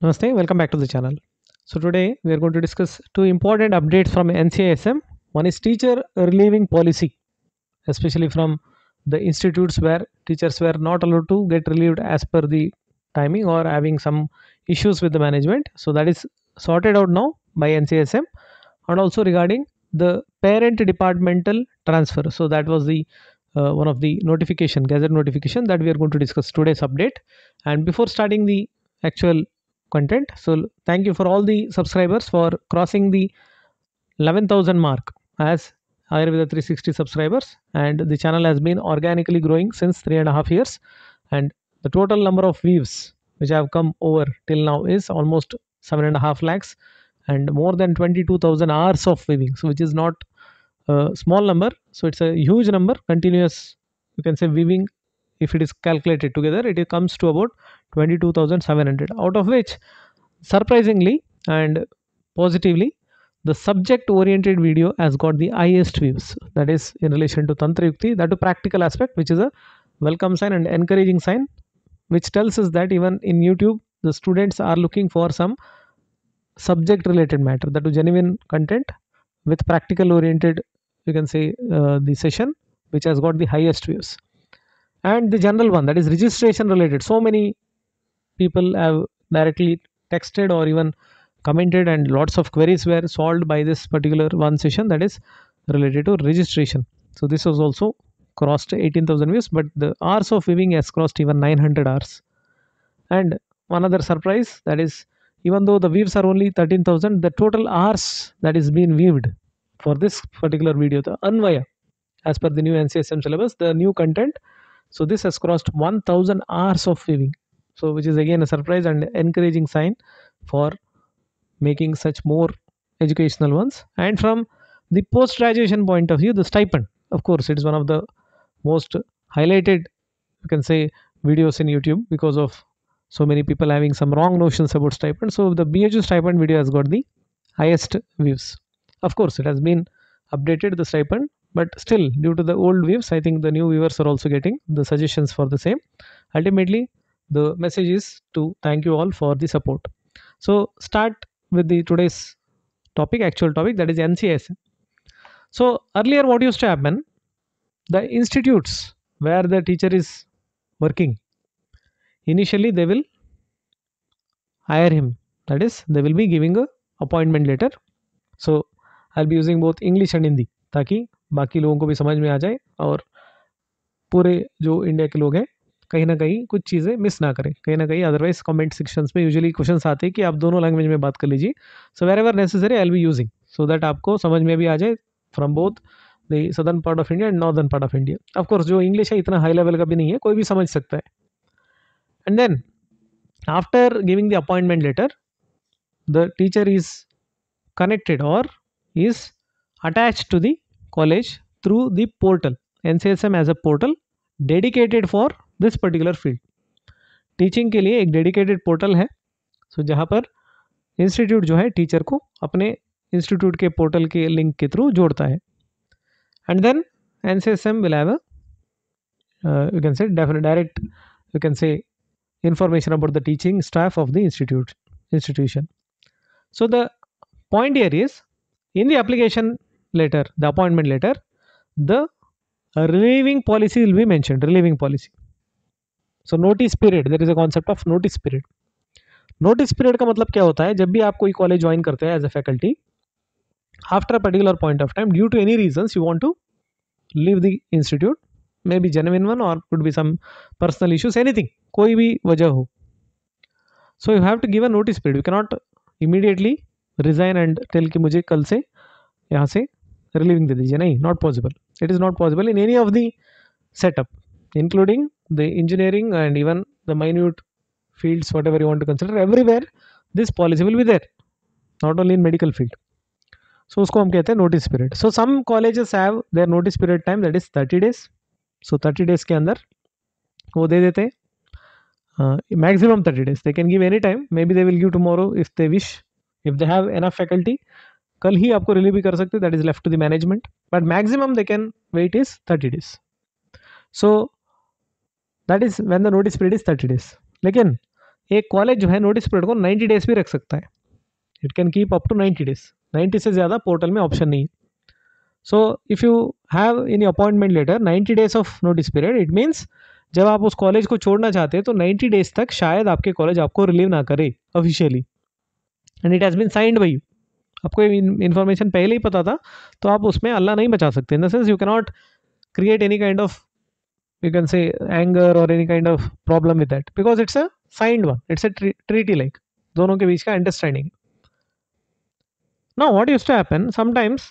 Namaste, welcome back to the channel. So today we are going to discuss two important updates from NCISM. One is teacher relieving policy, especially from the institutes where teachers were not allowed to get relieved as per the timing or having some issues with the management. So that is sorted out now by NCISM, and also regarding the parent departmental transfer. So that was the one of the notification, gazette notification that we are going to discuss today's update. And before starting the actual content, so thank you for all the subscribers for crossing the 11,000 mark as Ayurveda 360 subscribers, and the channel has been organically growing since 3.5 years, and the total number of views which have come over till now is almost 7.5 lakhs and more than 22,000 hours of viewing, so which is not a small number. So it's a huge number continuous, you can say, viewing. If it is calculated together, it comes to about 22,700, out of which surprisingly and positively the subject oriented video has got the highest views, that is in relation to Tantra Yukti, that to practical aspect, which is a welcome sign and encouraging sign, which tells us that even in YouTube the students are looking for some subject related matter, that to genuine content with practical oriented, you can say, the session which has got the highest views. And the general one, that is registration related, so many people have directly texted or even commented, and lots of queries were solved by this particular one session that is related to registration. So this was also crossed 18,000 views, but the hours of viewing has crossed even 900 hours. And one other surprise, that is, even though the views are only 13,000, the total hours that is being viewed for this particular video, the Anvaya, as per the new NCSM syllabus, the new content, so this has crossed 1,000 hours of viewing. So which is again a surprise and encouraging sign for making such more educational ones. And from the post graduation point of view, the stipend, of course, it is one of the most highlighted, you can say, videos in YouTube, because of so many people having some wrong notions about stipend. So the BHU stipend video has got the highest views. Of course, it has been updated, the stipend, but still due to the old views, I think the new viewers are also getting the suggestions for the same. Ultimately, the message is to thank you all for the support. So start with the today's topic, actual topic, that is NCS. So earlier what used to happen, the institutes where the teacher is working, initially they will hire him, that is they will be giving a appointment letter. So I'll be using both English and Hindi ताकि बाकी लोगों को भी समझ में आ जाए और पूरे जो इंडिया के लोग हैं कहीं ना कहीं कुछ चीज़ें मिस ना करें कहीं ना कहीं, अदरवाइज कमेंट सेक्शंस में यूजुअली क्वेश्चंस आते हैं कि आप दोनों लैंग्वेज में बात कर लीजिए. So wherever necessary I will be using, so that आपको समझ में भी आ जाए from both the southern part of India and northern part of India. Of course जो इंग्लिश है इतना हाई लेवल का भी नहीं है, कोई भी समझ सकता है. And then after giving the appointment letter, the teacher is connected or is attached to the college through the portal. NCSM as a portal dedicated for this particular field. Teaching के लिए एक डेडिकेटेड पोर्टल है, सो जहाँ पर institute जो है teacher को अपने इंस्टीट्यूट के पोर्टल के लिंक के थ्रू जोड़ता है. And then NCSM will have a you can say direct, you can say, information about the teaching staff of the institution. So the point here is, in the application letter, the appointment letter, the relieving policy will be mentioned, relieving policy. So notice period, there is a concept of notice period. Notice period का मतलब क्या होता है, जब भी आप कोई college join करते हैं as a faculty, after a particular point of time due to any reasons you want to leave the institute, may be genuine one और could be some personal issues, anything, कोई भी वजह हो. So you have to give a notice period. You cannot immediately resign and tell कि मुझे कल से यहाँ से रिलीविंग दे दीजिए, नहीं, not possible. It is not possible in any of the setup, including the engineering and even the minute fields, whatever you want to consider, everywhere this policy will be there, not only in medical field. So उसको हम कहते हैं notice period. So some colleges have their notice period time, that is 30 days. So 30 days के अंदर वो दे देते हैं, maximum 30 days. They can give any time, maybe they will give tomorrow if they wish, if they have enough faculty. कल ही आपको relieve भी कर सकते, that is left to the management, but maximum they can wait is 30 days. So that is when the notice period is 30 days. लेकिन एक college जो है notice period को 90 डेज भी रख सकता है. It can keep up to 90 days. 90 से ज़्यादा पोर्टल में ऑप्शन नहीं है. So if you have in appointment letter 90 days of notice period, it means जब आप उस कॉलेज को छोड़ना चाहते हैं तो 90 डेज तक शायद आपके कॉलेज आपको रिलीव ना करे officially, and it has been signed by you. आपको इन्फॉर्मेशन पहले ही पता था, तो आप उसमें अल्लाह नहीं बचा सकते. In the sense you can not create any kind of, you can say, anger or any kind of problem with that, because it's a signed one, it's a treaty like, दोनों के बीच का understanding. Now what used to happen, sometimes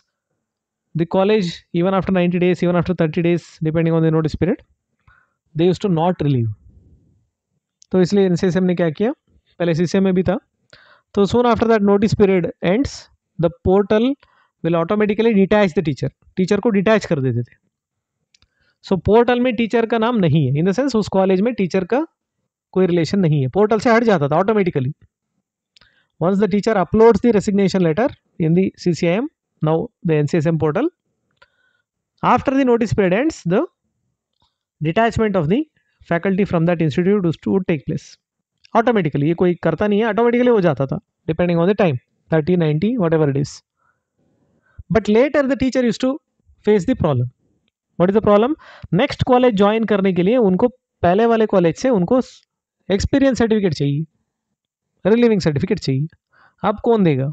the college, even after 90 days, even after 30 days, depending on the notice period, they used to not relieve. तो इसलिए NCSM ने क्या किया, पहले CCM में भी था, तो soon after that notice period ends, the portal will automatically detach the teacher. Teacher को डिटैच कर देते थे. सो पोर्टल में टीचर का नाम नहीं है, इन द सेंस उस कॉलेज में टीचर का कोई रिलेशन नहीं है, पोर्टल से हट जाता था automatically. Once the teacher uploads the resignation letter in the CCIM, now the NCSM portal, after the notice period ends, the detachment of the faculty from that institute would take place automatically. ये कोई करता नहीं है, automatically हो जाता था depending on the time, 30, 90, whatever it is. But later the teacher used to face the problem. What is the problem? Next college join करने के लिए उनको पहले वाले कॉलेज से उनको एक्सपीरियंस सर्टिफिकेट चाहिए, रिलीविंग सर्टिफिकेट चाहिए. अब कौन देगा?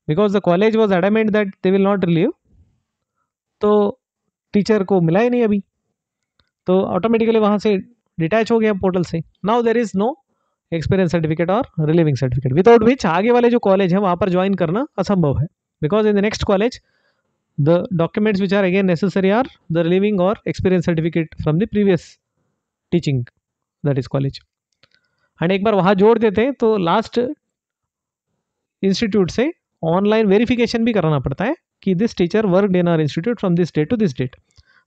Because the college was adamant that they will not relieve, तो टीचर को मिला ही नहीं अभी, तो ऑटोमेटिकली वहाँ से डिटैच हो गया पोर्टल से. Now there is no experience certificate और रिलीविंग सर्टिफिकेट, विदाउट विच आगे वाले जो कॉलेज है वहाँ पर ज्वाइन करना असंभव है. Because in the next college the documents which are again necessary are the relieving or experience certificate from the previous teaching, that is college. and एक बार वहाँ जोड़ देते हैं तो लास्ट इंस्टीट्यूट से ऑनलाइन वेरिफिकेशन भी कराना पड़ता है कि this teacher worked in our institute from this date to this date.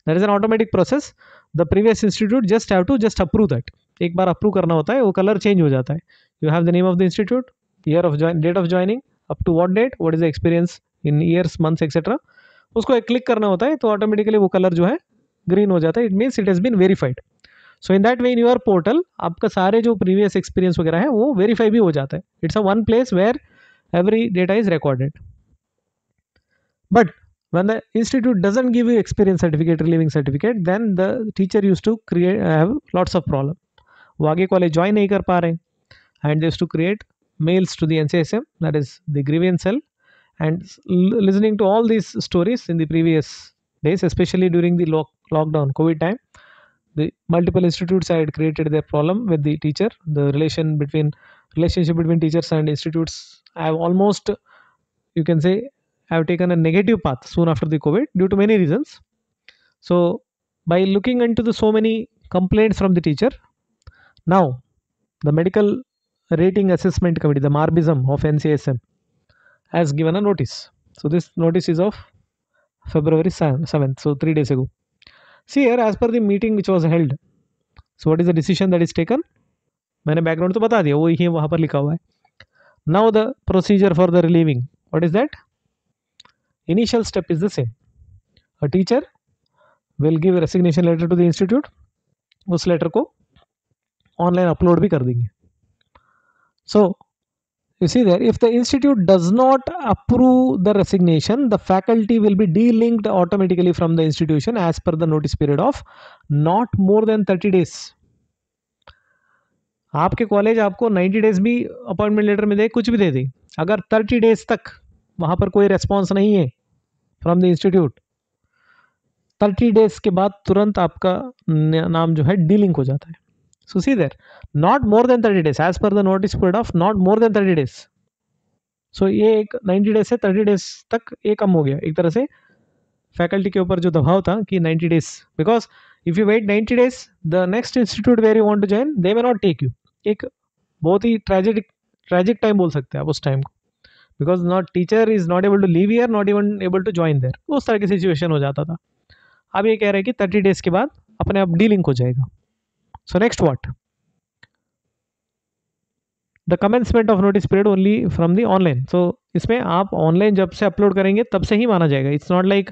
That is an automatic process. The previous institute just have to just approve that. एक बार अप्रूव करना होता है, वो कलर चेंज हो जाता है. You have the name of the institute, year of date of joining, up to what date, what is the experience in years, months etcetera. उसको एक क्लिक करना होता है तो ऑटोमेटिकली वो कलर जो है ग्रीन हो जाता है. It means it has been verified. So in that way in your portal आपका सारे जो प्रीवियस एक्सपीरियंस वगैरह है वो वेरीफाई भी हो जाता है. It's a one place where every data is recorded. But when the institute doesn't give you experience certificate, relieving certificate, then the teacher used to have lots of problem. वो आगे college join नहीं कर पा रहे, and they used to create mails to the NCSM, that is the grievance cell. And listening to all these stories in the previous days, especially during the lockdown COVID time, the multiple institutes had created their problem with the teacher. The relationship between teachers and institutes have almost, you can say, have taken a negative path soon after the COVID due to many reasons. So by looking into the so many complaints from the teacher, now the medical rating assessment committee, the MARBISM of NCSM, has given a notice. So this notice is of February 7th, so 3 days ago. See here, as per the meeting which was held, so what is the decision that is taken? मैंने background तो बता दिया, वो ही वहाँ पर लिखा हुआ है. Now the procedure for the relieving, what is that? Initial step is the same. A teacher will give a resignation letter to the institute. उस लेटर को ऑनलाइन अपलोड भी कर देंगे. So you see there, if the institute does not approve the resignation, the faculty will be delinked automatically from the institution as per the notice period of not more than 30 days. आपके college आपको 90 days भी appointment letter में दे, कुछ भी दे दे, अगर 30 days तक वहाँ पर कोई रेस्पॉन्स नहीं है फ्रॉम द इंस्टीट्यूट, 30 डेज के बाद तुरंत आपका नाम जो है डीलिंक हो जाता है. So see there, not more than 30 days as per the notice period of not more than 30 days. सो ये एक 90 डेज से 30 डेज तक ये कम हो गया एक तरह से फैकल्टी के ऊपर जो दबाव था कि 90 days, because if you wait 90 days the next institute where you want to join they may not take you. एक बहुत ही ट्रेजिक टाइम बोल सकते हैं आप उस टाइम को, because not teacher is not able to leave here, not even able to join there, उस तरह की सिचुएशन हो जाता था. अब ये कह रहे हैं कि 30 डेज के बाद अपने आप डीलिंक हो जाएगा. So next what, the commencement of notice period only from the online. So इसमें आप ऑनलाइन जब से अपलोड करेंगे तब से ही माना जाएगा. It's not like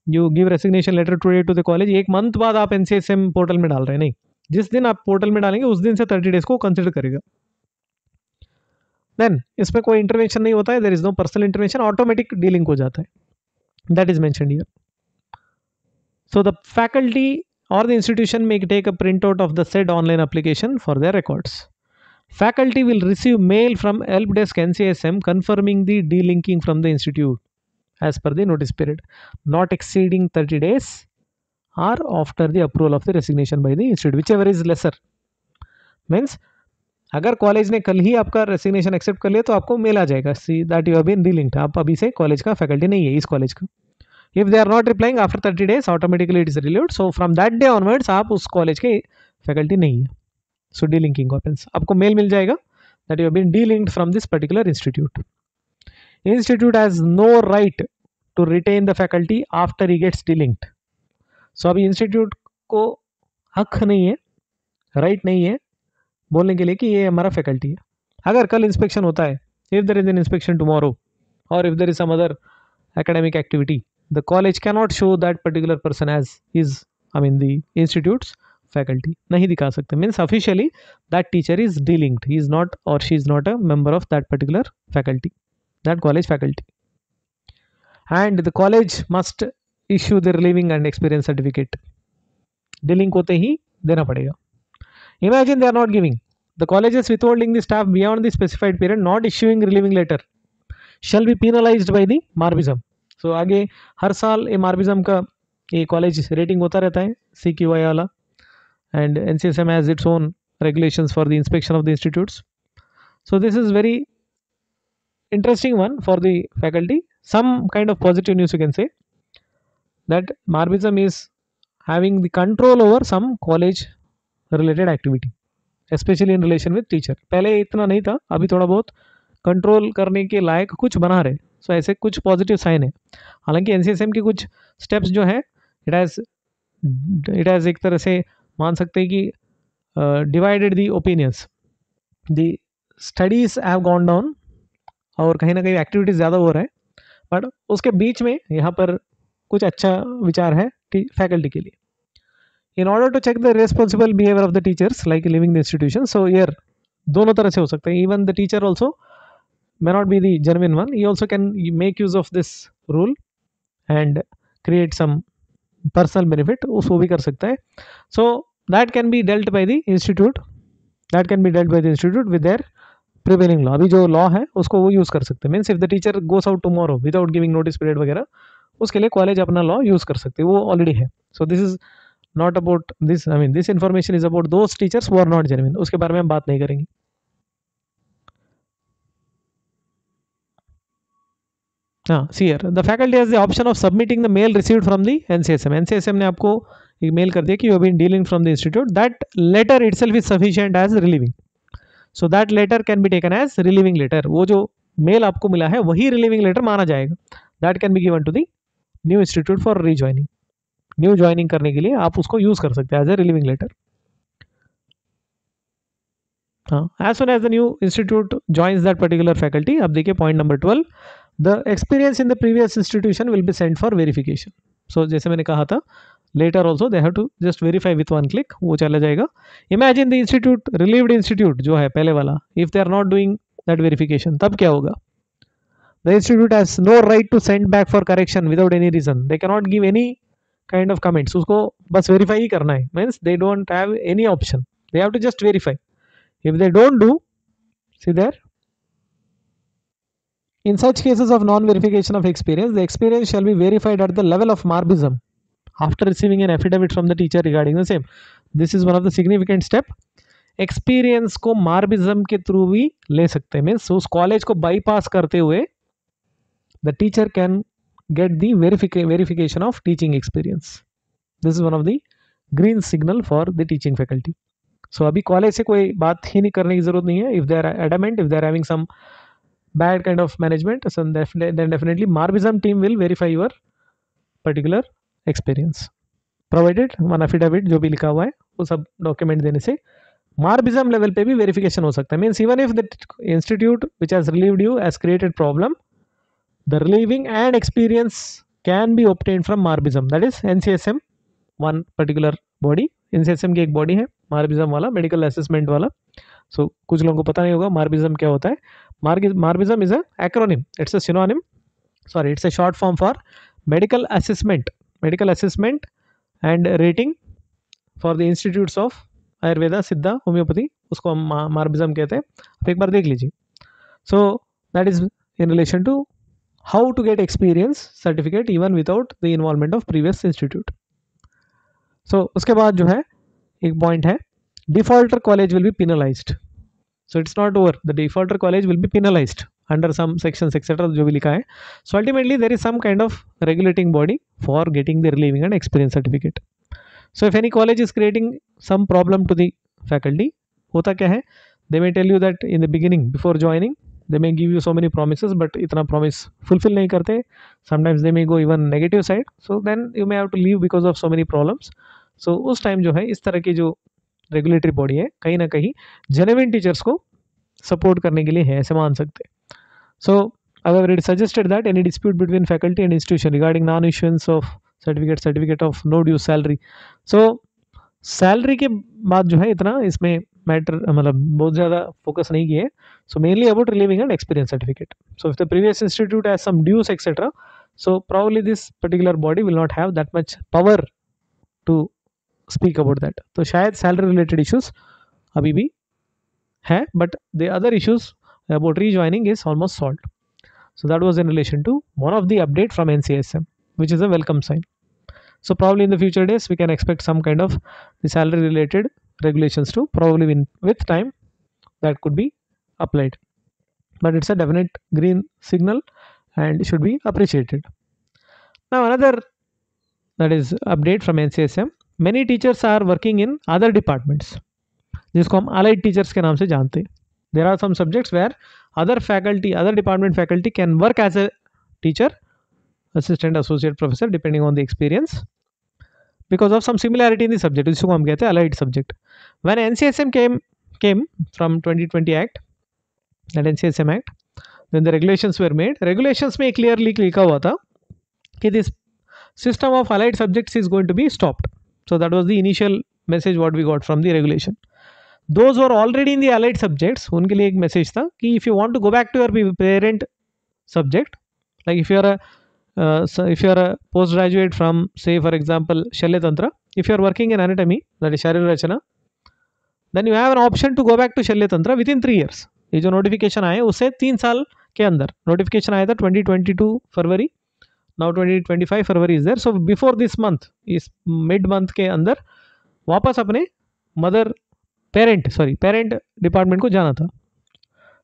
you give resignation letter today to the college, एक मंथ बाद आप NCSM पोर्टल में डाल रहे हैं, नहीं, जिस दिन आप पोर्टल में डालेंगे उस दिन से 30 डेज को कंसिडर करेगा. देन इसमें कोई इंटरवेंशन नहीं होता है, there is no personal intervention, automatic dealing हो जाता है, that is mentioned here. So the faculty or the institution may take a printout of the said online application for their records. Faculty will receive mail from help desk NCSM confirming the delinking from the institute as per the notice period, not exceeding 30 days or after the approval of the resignation by the institute, whichever is lesser. Means अगर college ने कल ही आपका resignation accept कर लिया तो आपको mail आ जाएगा, see that you have been delinked, आप अभी से कॉलेज का फैकल्टी नहीं है इस कॉलेज का. If they are not replying after 30 days, automatically it is relieved. So from that day onwards आप उस कॉलेज के फैकल्टी नहीं है. So delinking happens. आपको मेल मिल जाएगा that you have been delinked from this particular institute. Institute has no right to retain the faculty after he gets delinked. So अभी institute को हक नहीं है, राइट नहीं है बोलने के लिए कि ये हमारा फैकल्टी है. अगर कल इंस्पेक्शन होता है, if there is an inspection tomorrow or if there is some other academic activity, the college cannot show that particular person as his, the institute's faculty. नहीं दिखा सकते. Means officially that teacher is delinked. He is not or she is not a member of that particular faculty, that college faculty. And the college must issue the relieving and experience certificate. Delink होते ही देना पड़ेगा. Imagine they are not giving. The college is withholding the staff beyond the specified period, not issuing relieving letter, shall be penalized by the Marbism. So आगे हर साल ये मार्बिज्म का ये college rating होता रहता है CQI वाला, and NCSM has its own regulations for the inspection of the institutes. So this is very interesting one for the faculty. Some kind of positive news you can say that Marbism is having the control over some college related activity, especially in relation with teacher. पहले इतना नहीं था, अभी थोड़ा बहुत control करने के लायक कुछ बना रहे. सो ऐसे कुछ पॉजिटिव साइन है. हालांकि एनसीएसएम के कुछ स्टेप्स जो है इट हैज़ एक तरह से मान सकते हैं कि divided the opinions. The studies have gone down और कहीं ना कहीं एक्टिविटीज ज़्यादा हो रहा है, बट उसके बीच में यहाँ पर कुछ अच्छा विचार है फैकल्टी के लिए. In order to check the responsible behaviour of the teachers like leaving the institution. So either दोनों तरह से हो सकता है. Even the teacher also may not be the genuine one, he also can make use of this rule and create some personal benefit, उसको भी कर सकता है. So that can be dealt by the institute, with their prevailing law. अभी जो law है उसको वो use कर सकते हैं. Means if the teacher goes out tomorrow without giving notice period वगैरह, उसके लिए कॉलेज अपना law use कर सकते हैं, वो already है. So this is not about this, this information is about those teachers who are not genuine. उसके बारे में हम बात नहीं करेंगे. See here, the faculty has the option of submitting the mail received from the NCSM. NCSM ने आपको एक मेल कर दिया कि you have been dealing from the institute. That letter itself is sufficient as relieving. So that letter can be taken as relieving letter. वो जो mail आपको मिला है वही relieving letter माना जाएगा. That can be given to the new institute for rejoining. New joining करने के लिए आप उसको use कर सकते हैं as a relieving letter. As soon as the new institute joins that particular faculty, अब देखिए point number 12. The experience in the previous institution will be sent for verification. So जैसे मैंने कहा था, later also they have to just verify with one click, वो चला जाएगा. Imagine the institute, relieved institute जो है पहले वाला, if they are not doing that verification, तब क्या होगा? The institute has no right to send back for correction without any reason. They cannot give any kind of comments. उसको बस verify ही करना है. Means they don't have any option. They have to just verify. If they don't do, see there. In such cases of non-verification of experience, the experience shall be verified at the level of Marbism after receiving an affidavit from the teacher regarding the same. This is one of the significant step. Experience को Marbism के through भी ले सकते हैं. Means उस college को bypass करते हुए the teacher can get the verification of teaching experience. This is one of the green signal for the teaching faculty. So अभी college से कोई बात ही नहीं करने की जरूरत नहीं है. If they are adamant, if they are having some bad kind of management, so then definitely Marbism team will verify your particular experience, provided one affidavit जो भी लिखा हुआ है वो सब डॉक्यूमेंट देने से Marbism लेवल पे भी वेरिफिकेशन हो सकता है. Means even if the institute which has relieved you has created problem, the relieving and experience can be obtained from Marbism. That is NCSM, one particular body. NCSM की एक body है Marbism वाला, medical assessment वाला. सो कुछ लोगों को पता नहीं होगा मार्बिज्म क्या होता है. Marvism is a acronym. It's a synonym. Sorry, it's a short form for medical assessment. Medical assessment and rating for the institutes of Ayurveda, सिद्धा, होम्योपैथी, उसको हम मार्बिज्म कहते हैं. आप एक बार देख लीजिए. So that is in relation to how to get experience certificate even without the involvement of previous institute. So उसके बाद जो है एक पॉइंट है, defaulter college will be penalised. So it's not over. The defaulter college will be penalized under some sections etc. जो भी लिखा है. So ultimately there is some kind of regulating body for getting the relieving and experience certificate. So if any college is creating some problem to the faculty, होता क्या है, they may tell you that in the beginning before joining they may give you so many promises but इतना promise fulfill नहीं करते. Sometimes they may go even negative side. So then you may have to leave because of so many problems. So उस time जो है इस तरह की जो रेगुलेटरी बॉडी है कहीं ना कहीं जेन्युइन टीचर्स को सपोर्ट करने के लिए है, ऐसे मान सकते हैं. सो अगर it suggested that any dispute between faculty and institution regarding non issuance of certificate of no due salary. So salary के बाद जो है इतना इसमें मैटर मतलब बहुत ज़्यादा फोकस नहीं किए. So mainly about relieving and experience certificate. So if the previous institute has some dues etcetera, so probably this particular body will not have that much power to speak about that. तो शायद salary related issues अभी भी है, but the other issues about rejoining is almost solved. So that was in relation to one of the update from NCSM, which is a welcome sign. So probably in the future days we can expect some kind of the salary related regulations too, probably with time that could be applied, but it's a definite green signal and should be appreciated. Now another that is update from NCSM, many teachers are working in other departments जिसको हम allied teachers के नाम से जानते हैं. There are some subjects where other department faculty can work as a teacher, assistant, associate professor depending on the experience because of some similarity in the subject. इसको हम कहते हैं allied subject. When NCSM came from 2020 Act, that NCSM Act, then the regulations were made. Regulations में clearly लिखा हुआ था कि this system of allied subjects is going to be stopped. So that was the initial message what we got from the regulation. Those who are already in the allied subjects, उनके लिए एक message था कि if you want to go back to your parent subject, like if you are a postgraduate from say for example Shalya Tantra, if you are working in anatomy, that is Sharira Rachana, then you have an option to go back to Shalya Tantra within 3 years. ये जो notification आए उससे 3 साल के अंदर notification आया था 2022 फरवरी. नाउ 2025 फरवरी is there. So before this month, इस मिड मंथ के अंदर वापस अपने पेरेंट डिपार्टमेंट को जाना था.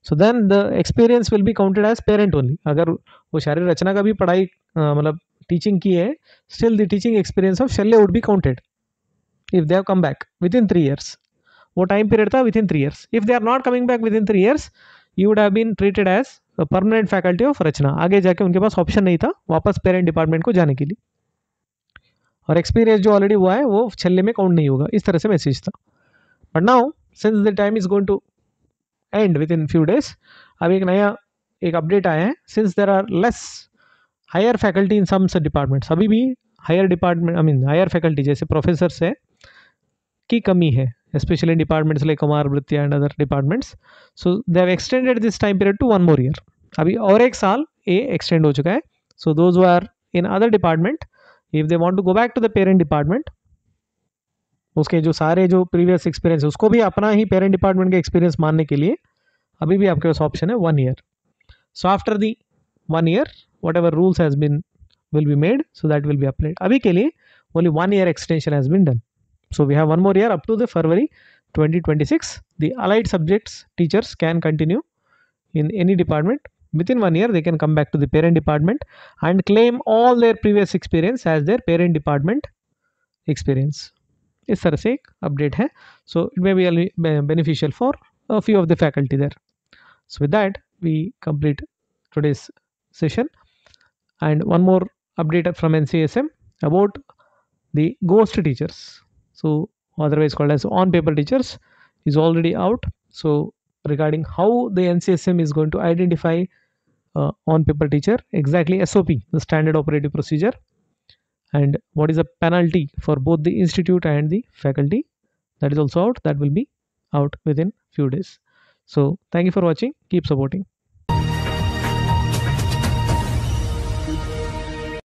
So then the experience will be counted as parent only. अगर वो शारीरिक रचना का भी पढ़ाई मतलब टीचिंग की है, still the teaching experience of शल्य would be counted if they have come back within 3 years. वो टाइम पीरियड था within 3 years. If they are not coming back within 3 years, you would have been treated as permanent faculty of Rachna. आगे जाके उनके पास option नहीं था वापस parent department को जाने के लिए, और एक्सपीरियंस जो ऑलरेडी हुआ है वो छल्ले में काउंट नहीं होगा. इस तरह से मैसेज था. But now since the time is going to end within few days, अब एक अपडेट आया है. Since there are less higher faculty in some departments, अभी भी हायर फैकल्टी जैसे प्रोफेसर से की कमी है, especially in departments like Kumar Vritya and other departments. So they have extended this time period to 1 more year. अभी और एक साल ये extend हो चुका है. So those who are in other department, if they want to go back to the parent department, उसके जो सारे जो previous experience है उसको भी अपना ही parent department के experience मानने के लिए अभी भी आपके पास option है 1 year. So after the 1 year, whatever rules has been will be made, so that will be applied. अभी के लिए only 1 year extension has been done. So we have 1 more year up to the February 2026. The allied subjects teachers can continue in any department. Within 1 year, they can come back to the parent department and claim all their previous experience as their parent department experience. इस तरह से एक update है. So it may be beneficial for a few of the faculty there. So with that, we complete today's session. And one more update from NCSM about the ghost teachers. So otherwise called as on paper teachers is already out. So regarding how the NCSM is going to identify on paper teacher, exactly SOP, the standard operative procedure, and what is the penalty for both the institute and the faculty, that is also out. That will be out within few days. So thank you for watching. Keep supporting.